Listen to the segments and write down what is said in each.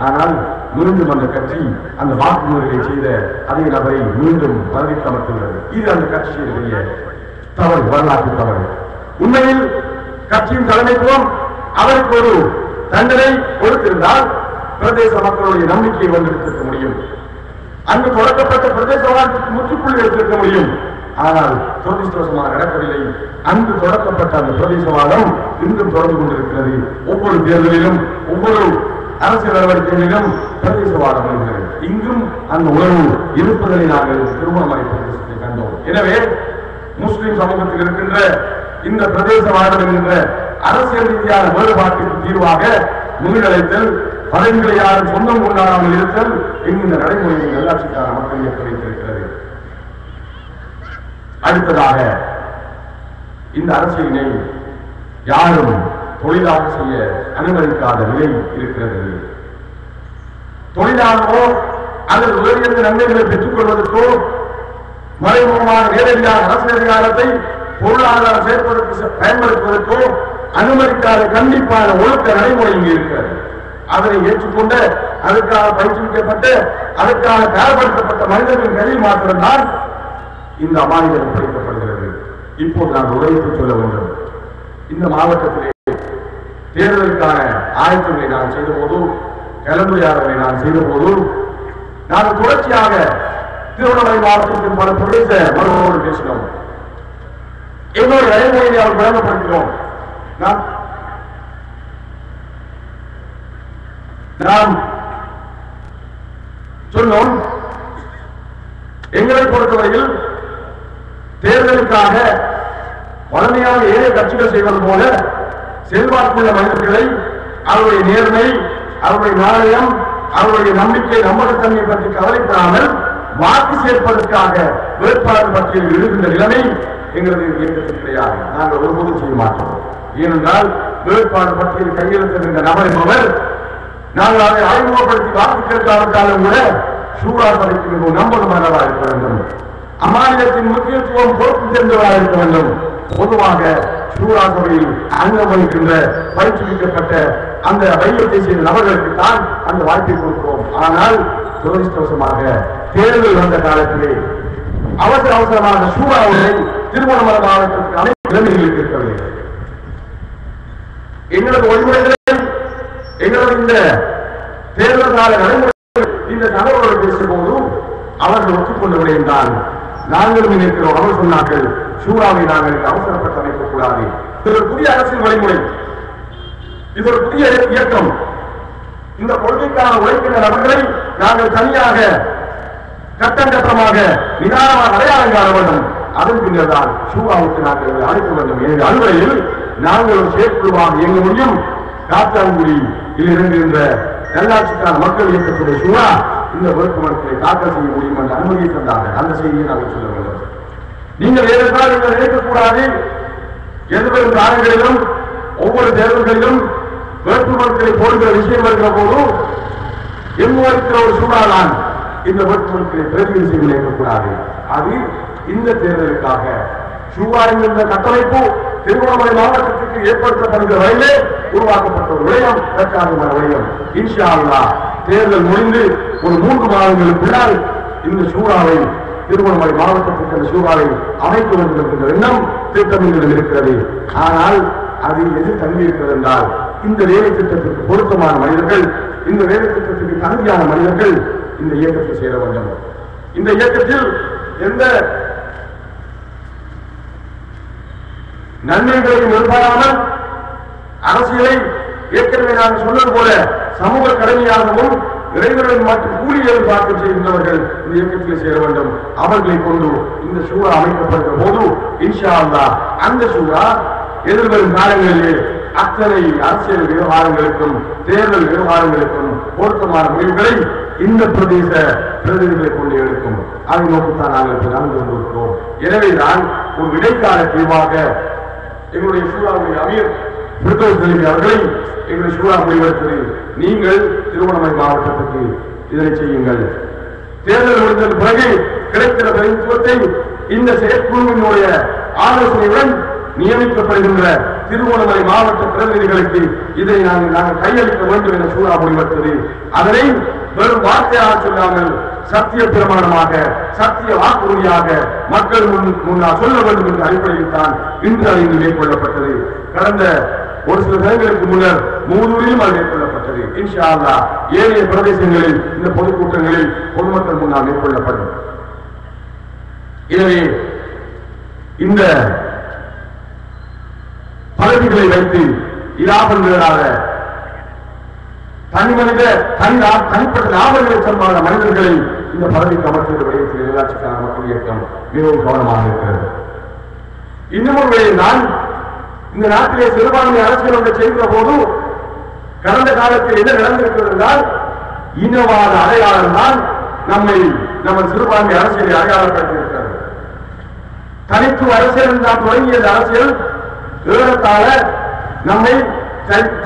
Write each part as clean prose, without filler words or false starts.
ஆனால் மீண்டும் அந்த கட்சி அந்த வாக்குறுதிகளை செய்த அதே நபரை மீண்டும் பதவிக்கு அமர்த்துகிறது. இது அந்த கட்சியினுடைய தவறு, வரலாற்று தவறு. உண்மையில் கட்சியின் தலைமைத்துவம் அவருக்கு ஒரு தண்டனை கொடுத்திருந்தால் பிரதேச மக்களுடைய நம்பிக்கையை வென்றெடுத்திருக்க முடியும். அங்கு தொடக்கப்பட்ட பிரதேசவாதத்துக்கு முற்றுப்புள்ளி எடுத்திருக்க முடியும். ஆனால் துரதிருஷ்டவசமாக நடக்கவில்லை. அங்கு தொடக்கப்பட்ட அந்த பிரதேசவாதம் இன்றும் தொடர்ந்து கொண்டிருக்கிறது. ஒவ்வொரு தேர்தலிலும் ஒவ்வொரு அரசியல் நடவடிக்கைகளிலும் பிரதேசவாதம் வருகிறது. இங்கும் அந்த உணர்வு இருப்பதை நாங்கள் திருவண்ணாமலை பிரதேசத்தை கண்டோம். எனவே முஸ்லிம் சமூகத்தில் இருக்கின்ற இந்த பிரதேசவாதம் என்கின்ற அரசியல் ரீதியான வேறுபாட்டுக்கு தீர்வாக முன்னிலைத்தல், பதவிகளை யாரும் சொந்தம் கொண்டாடாமல் இருத்தல் என்கின்ற நடைமுறையை நல்லாட்சிக்கான மக்கள் இயக்க வைத்திருக்கிறது. அடுத்ததாக இந்த அரசியலினை யாரும் தொழிலாக செய்ய அனுமதிக்காத நிலை இருக்கிறது. தொழிலாளோ அல்லது உயர்ந்த நன்மைகளை பெற்றுக் கொள்வதற்கோ மறைமுகமான நேரடியான அரசியல் அதிகாரத்தை பொருளாதாரம் சேர்ப்பதற்கு பயன்படுத்துவதற்கோ அனுமதிக்காத கண்டிப்பான ஒழுக்க நடைமுறை இங்கு இருக்கிறது. அதனை ஏற்றுக்கொண்ட, அதற்காக பயிற்றுவிக்கப்பட்ட, அதற்காக தயார்படுத்தப்பட்ட மனிதர்களின் கையில் மாத்திரம்தான் இந்த அமானியம் ஒப்படைக்கப்படுகிறது. இப்போது நான் உரைத்து சொல்ல வேண்டும். இந்த மாவட்டத்திலே தேர்தலுக்கான ஆயத்தங்களை நான் செய்த போது, கலந்துரையாடலை நான் செய்த போது, நான் தொடர்ச்சியாக திருவண்ணாமலை மாவட்டத்தின் பல பிரதேச மருத்துவரோடு பேசினோம். என்னுடைய நடைமுறையை அவர் வழங்கப்படுகிறோம். நாம் சொன்னோம், எங்களை பொறுத்தவரையில் தேர்தலுக்காக வலிமையான ஏழை கட்சிகள் செய்வது போல செல்வாக்குள்ள மனிதர்களை அவருடைய நேர்மை, அவருடைய நாணயம், அவருடைய நம்பிக்கை, நம்பகத்தன்மை பற்றி கவலைப்படாமல் வாக்கு சேர்ப்பதற்காக வேட்பாளர் பட்டியலில் இருக்கின்ற நிலைமை எங்களது இயக்கத்தில் கிடையாது. நாங்கள் ஒருபோதும் செய்ய மாட்டோம். ஏனென்றால் வேட்பாளர் பட்டியல் கையெழுத்திருந்த நபர் என்பவர் நாங்கள் அதை அறிமுகப்படுத்தி வாக்கு கேட்காவிட்டாலும் கூட சூரா சபைக்கு மிகவும் நம்பகமானவராக இருக்க வேண்டும். அம்மாநிலத்தின் முக்கியத்துவம் பொறுப்பு சேர்ந்தவராக இருக்க வேண்டும். பொதுவாக சூரா சபையில் அங்கம் வகிக்கின்ற பயிற்றுவிக்கப்பட்ட அந்த வைத்தியத்தை செய்த நபர்களுக்கு தான் அந்த வாய்ப்பை கொடுக்கிறோம். ஆனால் துரதிருஷ்டவசமாக தேர்தல் வந்த காலத்திலே அவசர அவசரமாக சூறாவளி திருவண்ணாமலை மாவட்டத்திற்கு அனைத்து நிலைமைகளுக்கு இருக்கவில்லை. எங்களது வழிமுறைகளை, எங்களது இந்த தேர்தல் கால நடைமுறை இந்த தகவலோடு பேசும்போது அவர்கள் ஒத்துக்கொண்ட விடையென்றால் நாங்களும் நினைக்கிறோம். அவர் சொன்னார்கள், சூறாவை நாங்கள் அவசரப்பட்டு அமைக்கக்கூடாது. இது ஒரு புதிய அரசியல் வழிமுறை, இது ஒரு புதிய இயக்கம். இந்த கொள்கைக்கான உழைக்கின்ற நபர்களை நாங்கள் தனியாக கட்டம் கட்டமாக நிதானமாக அடையாளம் காண வேண்டும். அதன் பின்னர் தான் ஷூராவுக்கு நாங்கள் அழைக்க வேண்டும். எங்கள் அலுவலையில் நாங்கள் ஒரு செயற்குழுவாக இயங்க முடியும். காத்தான்குடியில் இறங்குகின்ற நல்லாட்சிக்கான மக்கள் இயக்கத்துடைய ஷூரா இந்த வேட்புமனுக்களை தாக்கல் செய்ய முடியும் என்ற அனுமதியை தந்தார்கள். அந்த செய்தியை நாங்கள் சொல்ல வேண்டும். நீங்கள் ஏதென்றால் நீங்கள் நினைக்கக்கூடாது, எதிர்வரும் காலங்களிலும் ஒவ்வொரு தேர்தல்களிலும் வேட்புமனுக்களை போடுகிற விஷயம் வருகிற போது எம்முறைக்கிற ஒரு சூழலான் இந்த வேட்புமனுக்களை பிரதிநிதி செய்து நினைக்கக்கூடாது. அது இந்த தேர்தலுக்காக ஷூவா என்கின்ற கட்டமைப்பு திருவண்ணாமலை மாவட்டத்திற்கு ஏற்படுத்தப்படுகிற வரையிலே உருவாக்கப்பட்ட ஒரு விடயம், பிரச்சாரமான விடயம். இன்ஷா அல்லாஹ் தேர்தல் முடிந்து ஒரு 3 மாதங்களுக்குள்ளால் இந்த ஷூராவை திருவண்ணாமலை மாவட்டத்திற்கு அந்த ஷூராவை அமைக்க வேண்டும் என்கின்ற எண்ணம் திட்டமிடம் இருக்கிறது. ஆனால் அது எது தங்கியிருக்கிறது என்றால் இந்த வேலை திட்டத்திற்கு பொருத்தமான மனிதர்கள், இந்த வேலை திட்டத்திற்கு தகுதியான மனிதர்கள் இந்த இயக்கத்தில் சேர வேண்டும். இந்த இயக்கத்தில் எந்த நன்மைகளையும் எதிர்பாராமல் அரசியலை ஏற்கனவே நான் சொன்னது போல சமூக கடமையாகவும் இறைவர்கள் மற்றும் கூலி எதிர்பார்க்க செய்கின்றவர்கள் இந்த இயக்கத்தில் சேர வேண்டும். அவர்களை கொண்டு இந்த ஷூரா அமைக்கப்படுகிற போது இன்ஷா அல்லாஹ் அந்த ஷூரா எதிர்வரும் காலங்களிலே அத்தனை அரசியல் விவகாரங்களுக்கும் தேர்தல் விவகாரங்களுக்கும் பொருத்தமான முடிவுகளை இந்த பிரதேச பிரதிநிதிகளை கொண்டு எடுக்கும். அதை நோக்கித்தான் நாங்கள் நடந்து கொண்டிருக்கிறோம். எனவேதான் ஒரு இடைக்கால தீர்வாக எங்களுடைய ஷூராவுடைய அமீர் பிரதோஷ் தலைவி அவர்களை எங்களுடைய ஷூரா முடிவெடுத்தது, நீங்கள் திருவண்ணாமலை மாவட்டத்துக்கு இதனை செய்யுங்கள். தேர்தல் முடிந்த பிறகு கிடைக்கிற பிரதிநிதித்துவத்தை இந்த செயற்குழுவினுடைய ஆலோசனையுடன் நியமிக்கப்படுகின்ற திருவண்ணாமலை மாவட்ட பிரதிநிதிகளுக்கு இதை நாங்கள் கையளிக்க வேண்டும் என ஷூரா முடிவெடுத்தது. அதனை வெறும் வார்த்தையாக சொல்லாமல் சத்திய பிரமாணமாக சத்திய வாக்குறுதியாக மக்கள் முன்னால் சொல்ல வேண்டும் என்ற அடிப்படையில் தான் இன்று அது மேற்கொள்ளப்பட்டது. கடந்த ஒரு சில தினங்களுக்கு முன்னர் மூதூரிலும் அது மேற்கொள்ளப்பட்டது. இன்ஷா அல்லாஹ் ஏனைய பிரதேசங்களில் இந்த பொதுக்கூட்டங்களில் பொதுமக்கள் முன்னால் மேற்கொள்ளப்படும். எனவே இந்த பதவிகளை வைத்து இலாபம் வேறாத தனிப்பட்ட லாபங்களை சம்பாத மனிதர்களை இந்த பதவிக்கு அமர்த்துகிற விடயத்தில் உள்ளாட்சிக்கான மக்கள் இயக்கம் மிகவும் கவனமாக இருக்கிறது. இன்னும் ஒரு விடயம் தான், இந்த நாட்டிலே சிறுபான்மை அரசியல் ஒன்றை செய்கிற போது கடந்த காலத்தில் என்ன நடந்திருக்கிறது என்றால் இனவாத அடையாளம் தான் நம்ம சிறுபான்மை அரசியலை அடையாளப்படுத்தியிருக்கிறது. தனித்துவ அரசியல் தான் தொடங்கிய அரசியல் ஏறத்தாழ நம்மை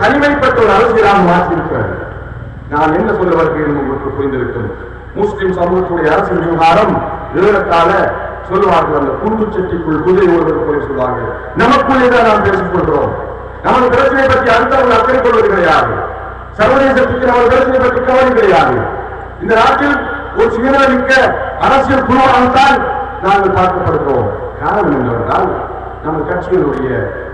தனிமைப்பட்ட ஒரு அரசியலாக மாற்றியிருக்கிறது. நான் என்ன சொல்ல வருகிறேன் உங்களுக்கு புரிந்திருக்கும். முஸ்லிம் சமூகத்துடைய அரசியல் விவகாரம் ஏறத்தாழ சொல்லுவார்கள், அந்த குண்டு சட்டிக்குள் குதிரை ஓடுவது போல சொல்வாங்க. நமக்குள்ளேதான் நாம் பேசிக் கொள்கிறோம். நமது பிரச்சனை பற்றி அடுத்தவர்கள் அக்கறை கொள்வது கிடையாது. சர்வதேசத்துக்கு நமது பிரச்சனை பற்றி கவலை கிடையாது. இந்த நாட்டில் ஒரு சுயநலமிக்க அரசியல் குழுவாகத்தான் நாங்கள் பார்க்கப்படுகிறோம். காரணம் என்னவென்றால் நமது கட்சியினுடைய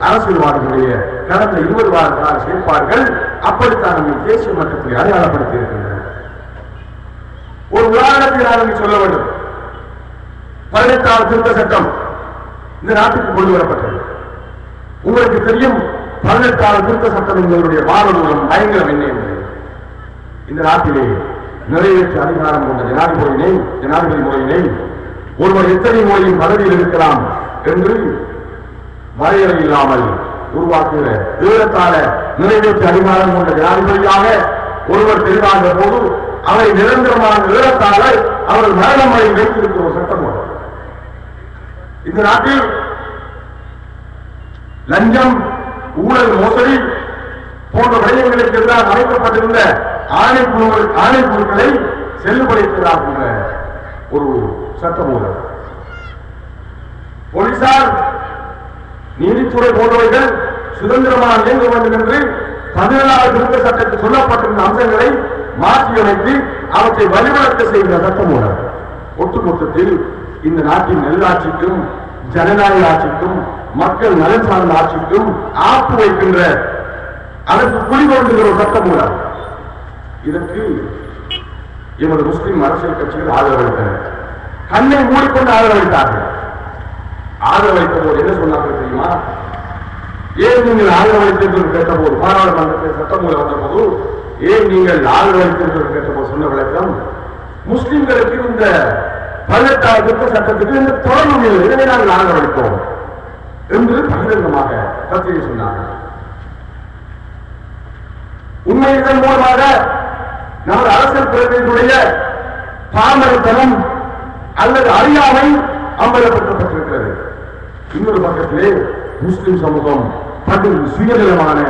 அரசியல்வாதிகளுடைய கடந்த 20 வார கால செயற்பாடுகள் அப்படித்தான் நம்ம தேசிய மட்டத்தில் அடையாளப்படுத்தி இருக்கின்றன. ஒரு உதாரணத்தை நான் சொல்ல வேண்டும். 18வது திருத்த சட்டம் இந்த நாட்டுக்கு கொண்டு வரப்பட்டது. உங்களுக்கு தெரியும், 18வது திருத்த சட்டம் எங்களுடைய பாரதூரம் பயங்கரம் என்ன என்பது. இந்த நாட்டிலே நிறைவேற்ற அதிகாரம் கொண்ட ஜனாதிபதி முறையினை ஒருவர் எத்தனை முறையும் பதவியில் இருக்கலாம் என்று வரையறை இல்லாமல் உருவாக்குகிற ஏறத்தாழ நிறைவேற்ற அதிகாரம் கொண்ட ஜனாதிபதியாக ஒருவர் தெரிவாகிற போது அவரை நிரந்தரமான ஏறத்தாழ அவர் மரணம் வரை வைத்திருக்கிற ஒரு சட்டம். இந்த நாட்டில் லஞ்சம், ஊழல், மோசடி போன்ற விடயங்களுக்கு எதிராக அமைக்கப்பட்டிருந்த ஆணைக்குழுக்களை செல்லுபடுத்துவதாக ஒரு சட்டமூலம். போலீசார், நீதித்துறை போன்றவைகள் சுதந்திரமாக இயங்க வேண்டும் என்று 17வது திருத்த சட்டத்தில் சொல்லப்பட்டிருந்த அம்சங்களை மாற்றியமைத்து அவற்றை வழிவகுக்க செய்கிற சட்டமூலம். ஒட்டுமொத்தத்தில் இந்த நாட்டின் நல்லாட்சிக்கும் ஜனநாயக ஆட்சிக்கும் மக்கள் நலன் சார்ந்த ஆட்சிக்கும் ஆப்பு வைக்கின்ற அதற்கு குடிகொண்டுகிற ஒரு சட்டமூலம். இதற்கு எமது முஸ்லிம் அரசியல் கட்சிகள் ஆதரவளித்தன. கண்ணை மூடிக்கொண்டு ஆதரவளித்தார்கள். ஆதரவளித்த போது என்ன சொன்னார்கள் தெரியுமா? ஏன் நீங்கள் ஆதரவளித்தீர்கள் கேட்ட போது, பாராளுமன்றத்தில் சட்டமூலம் வந்த போது ஏன் நீங்கள் ஆதரவளித்தீர்கள் கேட்டபோது சொன்ன விளக்கம், முஸ்லிம்களுக்கு இந்த 18வது திருத்த சட்டத்துக்கு இந்த தொடர்பு இல்லை, எனவே நாங்கள் ஆதரவளித்தோம் என்று பகிரங்கமாக பத்திரிகை சொன்னார்கள். உண்மையின் மூலமாக நமது அரசியல் பிரதிநிதிகளுடைய பாமரத்தனம் அல்லது அறியாமை அம்பலப்படுத்தப்பட்டிருக்கிறது. இன்னொரு பக்கத்திலே முஸ்லிம் சமூகம் படு சுயநலமான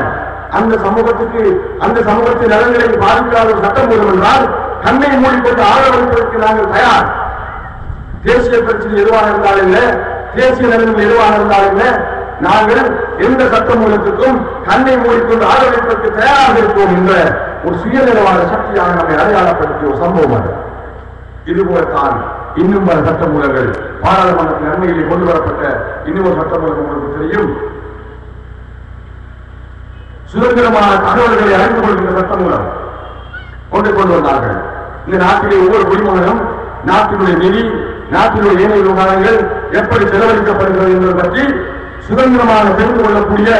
அந்த சமூகத்தின் நலன்களை பாதிக்காத ஒரு சட்டம் மூலம் என்றால் கண்ணை மூடிக்கொண்டு ஆதரவளிப்பதற்கு நாங்கள் தயார். தேசிய பிரச்சனை எதுவாக இருந்தாலும் இல்லை, தேசிய நலன்கள் எதுவாக இருந்தாலும் இல்லை, நாங்கள் எந்த சட்ட மூலத்துக்கும் கண்ணை மூடிக்கொண்டு ஆதரவளிப்பதற்கு தயாராக இருப்போம் என்ற ஒரு சுயநலவாத சக்தியாக நம்மை அடையாளப்படுத்திய ஒரு சம்பவம் அது. இதுபோலத்தான் இன்னும் பல சட்ட மூலங்கள் பாராளுமன்றத்தின் நன்மைகளில் கொண்டு வரப்பட்ட இன்னும் ஒரு சட்ட மூலம் உங்களுக்கு தெரியும். சுதந்திரமான தகவல்களை அறிந்து கொள்கின்ற சட்ட மூலம் கொண்டு வந்தார்கள். இந்த நாட்டிலே ஒவ்வொரு குடிமகனும் நாட்டினுடைய நிதி, நாட்டினுடைய ஏனைய விவகாரங்கள் எப்படி செலவழிக்கப்படுகிறது என்பது பற்றி சுதந்திரமாக தெரிந்து கொள்ளக்கூடிய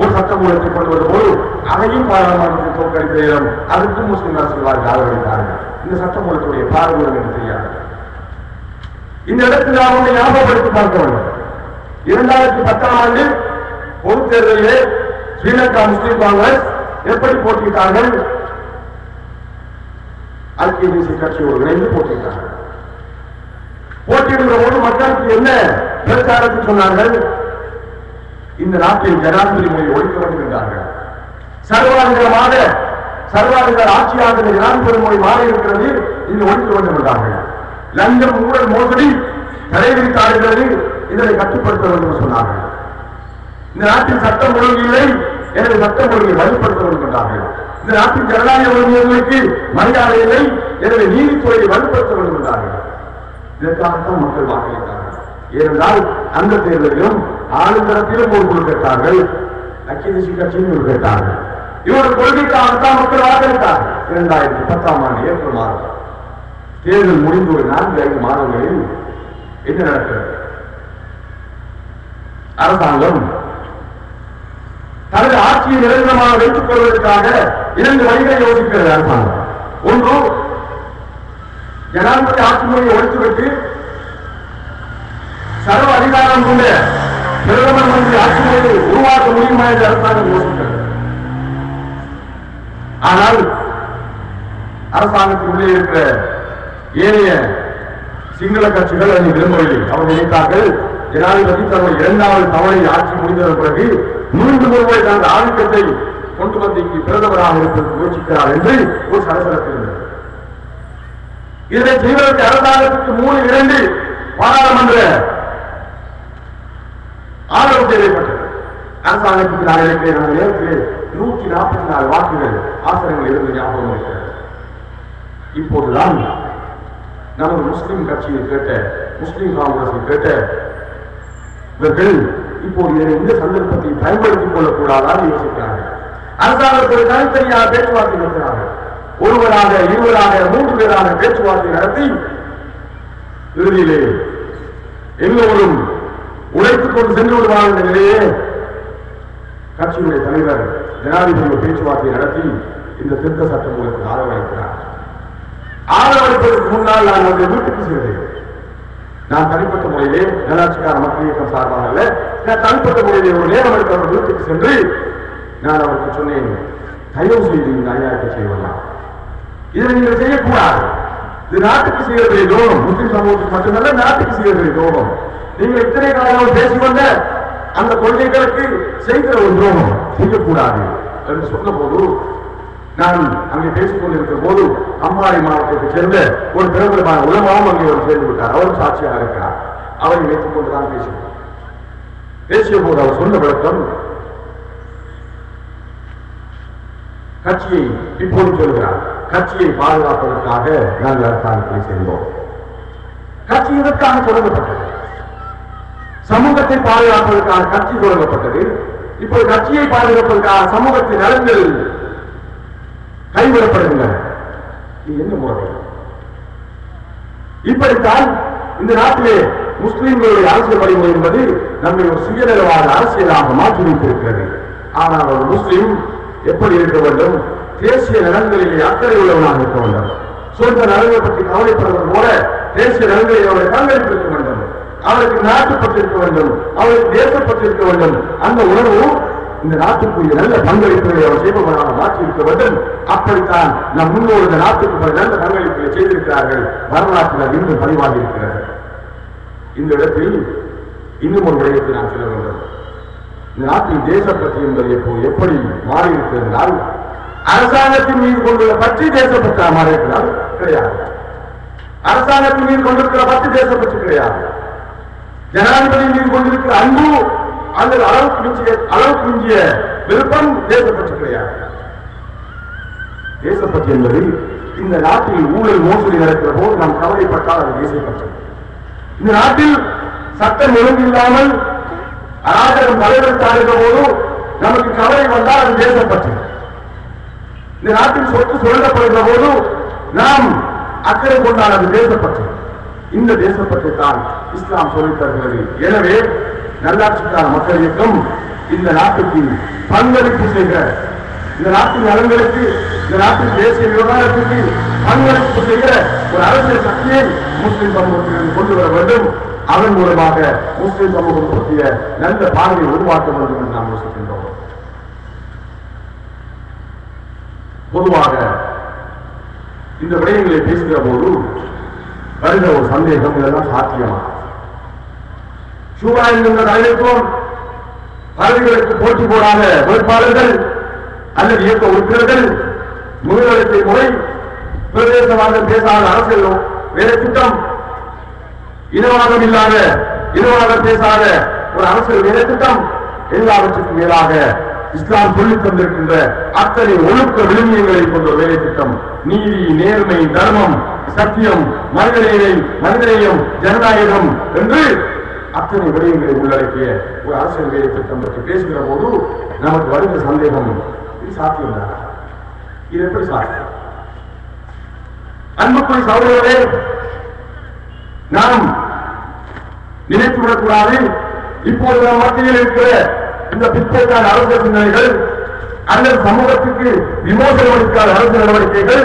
ஒரு சட்ட மூலத்தை கொண்டு வந்த போது அதையும் பாராளுமன்றத்தில் தோற்கடித்த நேரம் அதுக்கும் முஸ்லிம் அரசியல்வாதிகள் ஆதரவளித்தார்கள். இந்த சட்ட மூலத்துடைய பாரம்பரியம் என்று தெரியாது. இந்த இடத்தில் நாம் ஞாபகப்படுத்தி பார்க்க வேண்டும். 2010ஆம் ஆண்டு பொதுத் தேர்தலிலே ஸ்ரீலங்கா முஸ்லிம் காங்கிரஸ் எப்படி போட்டியிட்டார்கள்? ஐக்கிய தேசிய கட்சியோடு இணைந்து போட்டியிட்டார்கள். போட்டியிடுகிற போது மக்களுக்கு என்ன பிரச்சாரத்தில் சொன்னார்கள்? இந்த நாட்டில் ஜனாதிபதி முறையை ஒழிக்க வேண்டும் என்றார்கள். சர்வாதிகார ஆட்சியாக ஜனாதிபதி முறை மாறி இருக்கிறது, இதை ஒழிக்க வேண்டும் என்றார்கள். லஞ்சம், ஊழல், மோசடி தலைவிரித்தாடுகிறது, இதனை கட்டுப்படுத்த வேண்டும் என்று சொன்னார்கள். இந்த நாட்டில் சட்டம் ஒழுங்கு இல்லை, எனவே சட்டம் ஒழுங்கை வலுப்படுத்த வேண்டும் என்றார்கள். இந்த நாட்டின் ஜனநாயக உரிமைகளுக்கு மரியாதை இல்லை, எனவே நீதித்துறையை வலுப்படுத்த வேண்டும் என்றார்கள். இதற்காகத்தான் மக்கள் வாக்களித்தார்கள். ஏனென்றால் அந்த தேர்தலிலும் ஆளுந்தரத்திலும் ஒரு குழு கேட்டார்கள், ஐக்கிய தேசிய கட்சியும் ஒரு கேட்டார்கள். இவர்கள் கொள்கைக்காகத்தான் மக்கள் வாக்களித்தார்கள். 2010ஆம் ஆண்டு ஏப்ரல் மாதம் தேர்தல் முடிந்து ஒரு 4-5 மாதங்களில் என்ன நடக்கிறது? அரசாங்கம் தனது ஆட்சியை நிரந்தரமாக வைத்துக் கொள்வதற்காக 2 வழிகளை யோசிக்கிறது அரசாங்கம். ஒன்று, ஜனாதிபதி ஆட்சி முறையை ஒழித்துவிட்டு சர்வ அதிகாரம் கொண்ட பிரதமர் மந்திரி ஆட்சி முறையை உருவாக்க முடியுமா என்று அரசாங்கம் யோசிக்கிறது. ஆனால் அரசாங்கத்தில் உள்ளே இருக்கிற ஏனைய சிங்கள கட்சிகள் அதை விரும்பவில்லை. அவர் நினைத்தார்கள், ஜனாதிபதி தன்னுடைய 2வது தவணை ஆட்சி முடிந்ததன் பிறகு மீண்டும் ஒருமுறை தனது ஆதிக்கத்தை கொண்டு வந்து இங்கு பிரதமராக இருப்பதற்கு முயற்சிக்கிறார் என்று ஒரு சலசலப்பு இருந்தது. இதனை செய்வதற்கு அரசாங்கத்துக்கு 3-2 பாராளுமன்ற ஆதரவு தேவைப்பட்டது. அரசாங்கத்துக்கு நான் இருக்கிறேன், அந்த நேரத்தில் 144 வாக்குகள் ஆசனங்கள் இருந்து ஞாபகம் இருக்கிறது. இப்போதுதான் நமது முஸ்லிம் கட்சியை கேட்ட, முஸ்லிம் காங்கிரஸை கேட்ட இவர்கள் இப்போது இந்த சந்தர்ப்பத்தை பயன்படுத்திக் கொள்ளக்கூடாதான் யோசிக்கிறார்கள். அரசாங்கத்தில் தனித்தனியாக பேச்சுவார்த்தை நடத்தினார்கள். ஒருவராக, 2வராக, 3 பேராக பேச்சுவார்த்தை நடத்தி இறுதியிலே எல்லோரும் உழைத்துக் கொண்டு சென்று விடுவார்கள் என்ற நிலையே கட்சியுடைய தலைவர் ஜனாதிபதி பேச்சுவார்த்தை நடத்தி இந்த திருத்த சட்ட மூலத்துக்கு ஆதரவளிக்கிறார். ஆதரவளிப்பதற்கு முன்னால் நான் அவருடைய வீட்டுக்கு சென்றேன். நான் தனிப்பட்ட முறையிலே நல்லாட்சிக்கார மக்கள் இயக்கம் சார்பாக அல்ல, நான் தனிப்பட்ட முறையிலே ஒரு நேரம் எடுத்து அவர் வீட்டுக்கு சென்று நான் அவருக்கு சொன்னேன், தயவு செய்து இந்த அநியாயத்தை செய்யலாம், இதை நீங்கள் செய்யக்கூடாது. இது நாட்டுக்கு செய்யக்கூடிய துரோகம், முஸ்லிம் சமூகத்துக்கு மட்டுமல்ல நாட்டுக்கு செய்யக்கூடிய துரோகம். நீங்கள் இத்தனை காலம் பேசிக்கொண்ட அந்த கொள்கைகளுக்கு செய்கிற ஒரு துரோகம் செய்யக்கூடாது என்று சொன்ன போது, நான் அங்கே பேசிக் கொண்டிருக்கிற போது அம்பாறை மாவட்டத்தை சேர்ந்த ஒரு பிரபலமான உலமாவும் அங்கே அவர் சேர்ந்து விட்டார். அவரும் சாட்சியாக இருக்கிறார். அவரை வைத்துக் கொண்டுதான் பேசிய போது அவர் சொன்ன விளக்கம், கட்சியை இப்போது சொல்கிறார், கட்சியை பாதுகாப்பதற்காக நாங்கள் அரசாங்கத்தில் சேர்ந்தோம். கட்சி இதற்காக தொடங்கப்பட்டது, சமூகத்தை பாதுகாப்பதற்கான கட்சி தொடங்கப்பட்டது. இப்போது கட்சியை பாதுகாப்பதற்காக சமூகத்தின் நலன்கள் கைவிடப்படுகின்றன. இது என்ன முறை? இப்படித்தான் இந்த நாட்டிலே முஸ்லிம்களுடைய அரசியல் வழிமுறை என்பது நம்மை ஒரு சுயநலவாத அரசியலாக மாற்றி வைத்திருக்கிறது. ஆனால் ஒரு முஸ்லிம் எப்படி இருக்க வேண்டும், தேசிய நலன்களிலே அக்கறை உள்ளவனாக இருக்க வேண்டும். சொந்த நலன்கள் பற்றி கவலைப்படுவது போல தேசிய நலன்களில் அவரை பங்களிப்பு இருக்க வேண்டும். அவருக்கு நாட்டு பற்றி இருக்க வேண்டும், அவருக்கு தேசப்பற்றி இருக்க வேண்டும். அந்த உணர்வு இந்த நாட்டுக்குரிய நல்ல பங்களிப்புகளை அவர் செய்பவராக மாற்றி இருக்க வேண்டும். அப்படித்தான் நம் முன்னோர் இந்த நாட்டுக்கு பல நல்ல பங்களிப்புகளை செய்திருக்கிறார்கள். வரலாற்றில் இன்றும் பதிவாகி இருக்கிறார்கள். இந்த இடத்தில் இன்னும் ஒரு விடயத்தை நான் சொல்ல வேண்டும். இந்த நாட்டில் தேசப்பற்றி என்பது எப்படி மாறி இருக்கிறால், அரசாங்கத்தின் மீது கொண்டுள்ள பற்றி தேசப்பற்றா மாறி இருக்கிறார் கிடையாது. அரசாங்கத்தின் மீது கொண்டிருக்கிற பற்றி தேசப்பற்றி கிடையாது. ஜனாதிபதி மீது கொண்டிருக்கிற அன்பு அல்லது அளவுக்கு மிஞ்சிய விருப்பம் தேசப்பற்றி கிடையாது. தேசப்பற்றி என்பது இந்த நாட்டில் ஊழல் மோசடி நடக்கிற போது நாம் கவலைப்பட்டால் அது தேசப்பற்றி. இந்த நாட்டில் சட்டம் ஒழுங்கு இல்லாமல் அராஜகம் தலைவருக்கு ஆகிற போது நமக்கு கவலை வந்தால் அது தேசப்பற்றி. இந்த நாட்டில் சொத்து சுரண்டப்படுகிற போது நாம் அக்கறை கொண்டால் அது தேசப்பற்றி. இந்த தேசப்பற்றி தான் இஸ்லாம் சொல்லித் தருகிறது. எனவே நல்லாட்சிக்கான மக்கள் இயக்கம் இந்த நாட்டுக்கு பங்களிப்பு செய்கிற, இந்த நாட்டின் நலன்களுக்கு, இந்த நாட்டின் தேசிய விவகாரத்திற்கு பங்களிப்பு செய்கிற ஒரு அரசியல் சக்தியை முஸ்லிம் சமூகத்திற்கு கொண்டு வர வேண்டும். அதன் மூலமாக முஸ்லிம் சமூகம் பற்றிய நல்ல பார்வையை உருவாக்க வேண்டும் என்று நாம் யோசிக்கின்றோம். பொதுவாக இந்த விடயங்களை பேசுகிற போது வருகிற ஒரு சந்தேகம், இதெல்லாம் சாத்தியமா? சூரா என்கின்ற தலைமைத்துவம் பதவிகளுக்கு போட்டி போடாத வேட்பாளர்கள் அல்லது இயக்க உறுப்பினர்கள், முதலமைச்சை முறை, பிரதேசவாதம் பேசாத அரசியல் வேலை திட்டம், இனவாதம் இல்லாத, இனவாதம் பேசாத ஒரு அரசியல் வேலை திட்டம், எல்லாவற்றுக்கும் மேலாக இஸ்லாம் சொல்லித் தந்திருக்கின்ற அத்தனை ஒழுக்க விழுமியங்களை கொண்ட வேலை திட்டம், நீதி, நேர்மை, தர்மம், சத்தியம், மனிதநேயம், ஜனநாயகம் என்று அத்தனை விடயங்களை உள்ளடக்கிய ஒரு அரசியல் வேலை திட்டம் பற்றி பேசுகிற போது நமக்கு வருகிற சந்தேகம், இது சாத்தியம்தான்? இது எப்படி சாத்தியம்? அன்புக்குரிய சகோதரர்களே, நாம் நினைத்துவிடக்கூடாது, இப்போது நம் மத்தியில் இருக்கிற இந்த பிற்போக்கான அரசியல் சிந்தனைகள் அல்லது சமூகத்துக்கு விமோசனம் அளிக்காத அரசியல் நடவடிக்கைகள்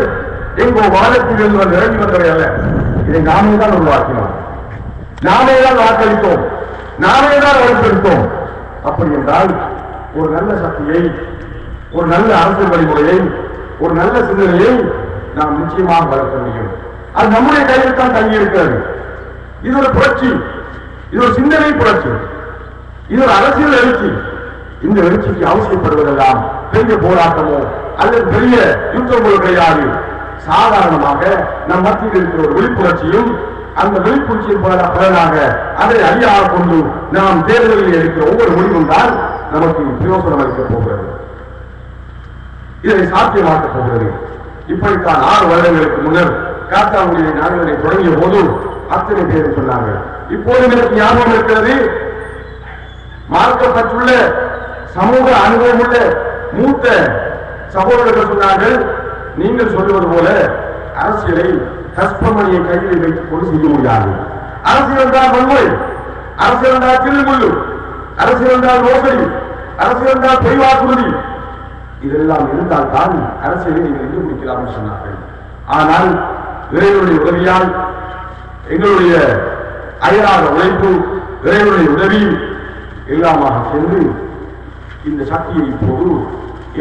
எங்கோ வாதத்தில் இருந்து இறங்கி வந்தவை அல்ல. இதை நாமே தான் உருவாக்கினோம், நாமே தான் வாக்களித்தோம், நாமே தான் வலுப்படுத்தோம். அப்படி என்றால் ஒரு நல்ல சக்தியை, ஒரு நல்ல அரசியல் வழிமுறையை, ஒரு நல்ல சிந்தனையை நாம் நிச்சயமாக வளர்க்க முடியும். அது நம்முடைய கையில் தான் தங்கியிருக்கிறது. இது ஒரு புரட்சி, இது ஒரு சிந்தனை புரட்சி, இது ஒரு அரசியல் எழுச்சி. இந்த எழுச்சிக்கு அவசியப்படுவதெல்லாம் பெரிய போராட்டமோ அல்லது பெரிய யுத்தமோ கிடையாது. சாதாரணமாக நம் மத்தியில் இருக்கிற ஒரு விழிப்புணர்ச்சியும், அந்த விழிப்புணர்ச்சியின் பலனாக அதை அழியாக கொண்டு நாம் தேர்தலில் எடுக்கிற ஒவ்வொரு முடிவும் தான் நமக்கு பிரயோசனம் அளிக்கப் போகிறது, இதனை சாத்தியமாக்கப் போகிறது. இப்படித்தான் 6 வருடங்களுக்கு முன்னர் காத்தாங்குடியை நாடுகளை தொடங்கிய போது அத்தனை பேர் சொன்னார்கள். இப்போது எனக்கு ஞாபகம் இருக்கிறது, மார்க்கப்பட்டுள்ள சமூக அனுபவம் உள்ள மூத்த சகோதரர்கள் சொன்னார்கள், நீங்கள் சொல்லுவது போல அரசியலை கஸ்பமணியை கையில் வைத்துக் கொண்டு செய்ய முடியாது. அரசியல் என்றால் வன்முறை, அரசியல் என்றால் திருமுள்ளு, அரசியல் என்றால் மோசடி, அரசியல் என்றால் பொய் வாக்குறுதி, இதெல்லாம் இருந்தால் தான் அரசியலை நீங்கள் இருந்து முடிக்கலாம் என்று சொன்னார்கள். ஆனால் இறைவனுடைய உதவியால், எங்களுடைய அயராத உழைப்பு, இறைவனுடைய உதவி எல்லாமாக சென்று இந்த சக்தியை இப்போது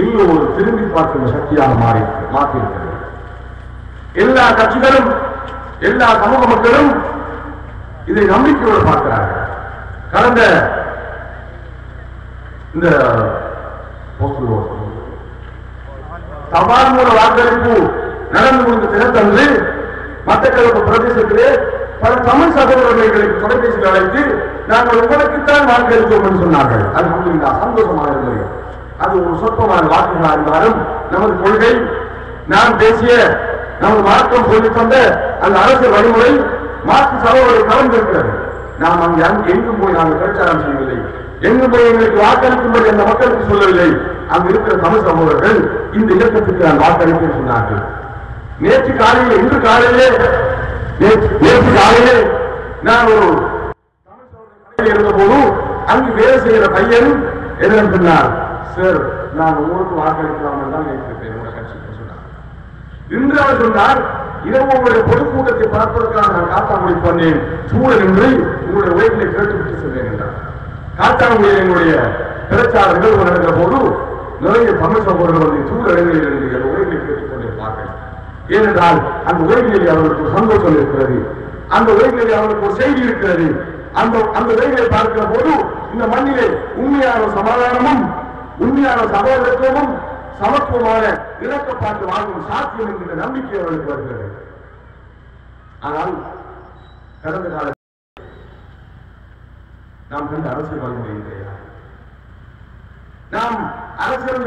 எல்லோரும் திரும்பி பார்க்கின்ற சக்தியாக மாற்றியிருக்கிறது. எல்லா கட்சிகளும், எல்லா சமூக மக்களும் இதை நம்பிக்கையோடு பார்க்கிறார்கள். கடந்த இந்த தபால் மூல வாக்களிப்பு நடந்து முடிந்த தினத்தன்று மட்டக்களப்பு பிரதேசத்திலே பல தமிழ் சகோதரர்களை தொலைபேசியில் அழைத்து நாங்கள் உங்களுக்குத்தான் வாக்களித்தோம் என்று சொன்னார்கள். அல்ஹம்துலில்லாஹ், சந்தோஷமாக இருந்தது. அது ஒரு சொற்பமான வாக்குகளாக இருந்தாலும் நமது கொள்கை, நாம் பேசிய நமது மார்க்கம் சொல்லித் தந்த அந்த அரசியல் வழிமுறை மாற்று சகோதரரை கலந்திருக்கிறது. நாம் அங்கு எங்கும் போய் நாங்கள் பிரச்சாரம் செய்யவில்லை, எங்கும் போய் எங்களுக்கு வாக்களிக்கும்படி அந்த மக்களுக்கு சொல்லவில்லை. அங்கு இருக்கிற தமிழ் சகோதரர்கள் இந்த இயக்கத்துக்கு நான் வாக்களிப்பேன் சொன்னார்கள். நேற்று காலையில், இன்று காலையிலே, நேற்று காலையிலே நான் ஒரு தமிழ் சகோதரர் இருந்த போது அங்கு வேலை செய்கிற பையன் என்ன சொன்னார், சார் நான் உங்களுக்கு வாக்களிக்கலாம் தான் நினைத்திருப்பேன் உங்க கட்சிக்கு அவர் சொன்னார், இரவு உங்களுடைய பொதுக்கூட்டத்தை பார்ப்பதற்காக நான் காத்தாங்குடி பண்ணேன், சூழல் என்று உங்களுடைய உரைகளை கேட்டுவிட்டு சென்றேன் என்றார். காத்தாங்குடியில் எங்களுடைய பிரச்சாரங்கள் நடக்கிற போது நிறைய தமிழ் சகோதரர்கள் வந்து சூழலில் இருந்து உரைகளை கேட்டுக் கொண்டிருப்பார்கள். ஏனென்றால் அந்த உரைகளில் அவர்களுக்கு சந்தோஷம் இருக்கிறது, அந்த உரைகளில் அவர்களுக்கு ஒரு செய்தி இருக்கிறது. அந்த உரைகளை பார்க்கிற போது இந்த மண்ணிலே உண்மையான சமாதானமும் உண்மையான சகோதரத்துவமும் சமத்துவமான இணக்கப்பாட்டு வாழ்வும் சாத்தியம் என்கிற நம்பிக்கை அவர்களுக்கு வருகிறது. ஆனால் கடந்த கால நாம் கண்ட அரசியல் வழிமுறை நாம் அரசியல்